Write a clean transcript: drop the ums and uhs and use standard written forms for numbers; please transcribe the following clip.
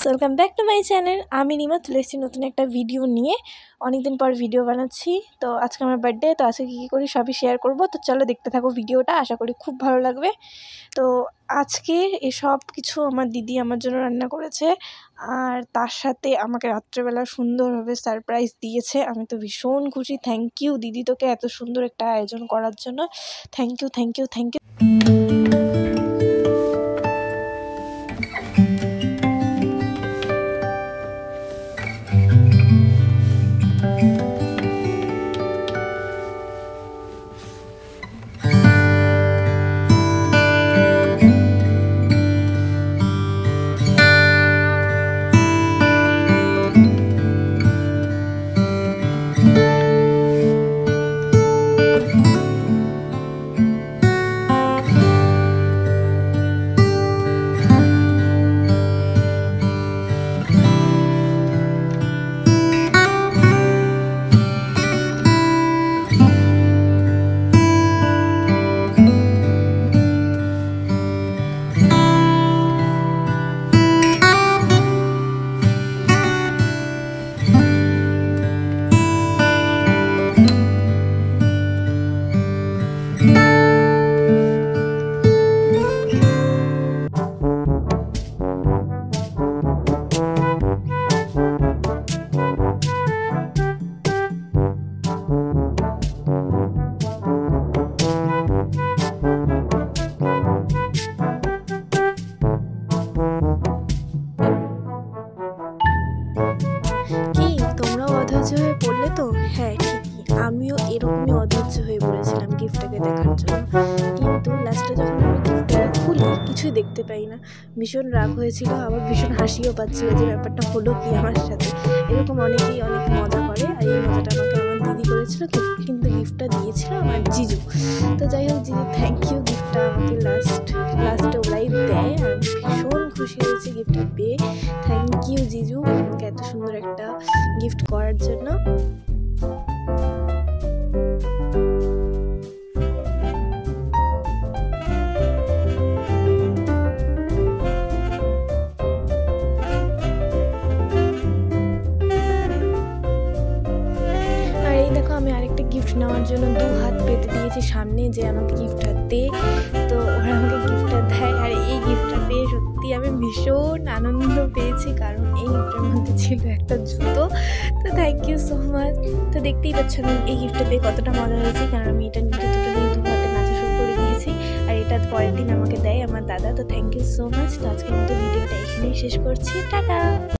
Welcome back to my channel. আমি নিমা চলে এসেছি নতুন একটা ভিডিও নিয়ে। অনেকদিন পর ভিডিও বানাচ্ছি। তো আজকে আমার বার্থডে, তো আজকে কী করি সবই শেয়ার করব। তো চলো দেখতে থাকো ভিডিওটা, আশা করি খুব ভালো লাগবে। তো আজকে এসব কিছু আমার দিদি আমার জন্য রান্না করেছে, আর তার সাথে আমাকে রাত্রেবেলা সুন্দরভাবে সারপ্রাইজ দিয়েছে। আমি তো ভীষণ খুশি। থ্যাংক ইউ দিদি, তোকে এত সুন্দর একটা আয়োজন করার জন্য। Thank you thank you thank you. অধৈর্য হয়ে পড়লে তো? হ্যাঁ ঠিকই, আমিও এরকমই অধৈর্য হয়ে পড়েছিলাম গিফটটাকে দেখার জন্য। কিন্তু লাস্টে যখন আমি গিফটটাকে খুলি কিছুই দেখতে পাই না। ভীষণ রাগ হয়েছিল, আবার ভীষণ হাসিও পাচ্ছিল যে ব্যাপারটা হলো কি আমার সাথে। এরকম অনেকেই অনেক মজা করে, আর এই মজাটা আমাকে আমার দিদি করেছিল, কিন্তু গিফটটা দিয়েছিল আমার জিজু। তো যাই হোক, জিজু থ্যাংক ইউ, গিফটটা আমাকে লাস্টে ওরাই দেয়, আর ভীষণ খুশি হয়েছি গিফটটা পেয়ে। থ্যাংক ইউ জিজু, আমাকে এত সুন্দর একটা গিফট করার জন্য। আমি আরেকটা গিফট নেওয়ার জন্য 2 হাত পেতে দিয়েছি সামনে, যে আমাকে গিফটটা দে। তো ওরা আমাকে গিফটটা দেয়, আর এই গিফটটা পেয়ে সত্যি আমি ভীষণ আনন্দ পেয়েছি, কারণ এই গিফটের মধ্যে ছিল একটা জুতো। তো থ্যাংক ইউ সো মাচ। তো দেখতেই পাচ্ছ আমি এই গিফটটা পেয়ে কতটা মজা হয়েছে, কারণ আমি এটা নিয়ে দুটো নিয়ে 2 হাতে নাচা শুরু করে দিয়েছি, আর এটা পরের দিন আমাকে দেয় আমার দাদা। তো থ্যাংক ইউ সো মাচ। তো আজকের মতো ভিডিওটা এখানেই শেষ করছি, টাটা।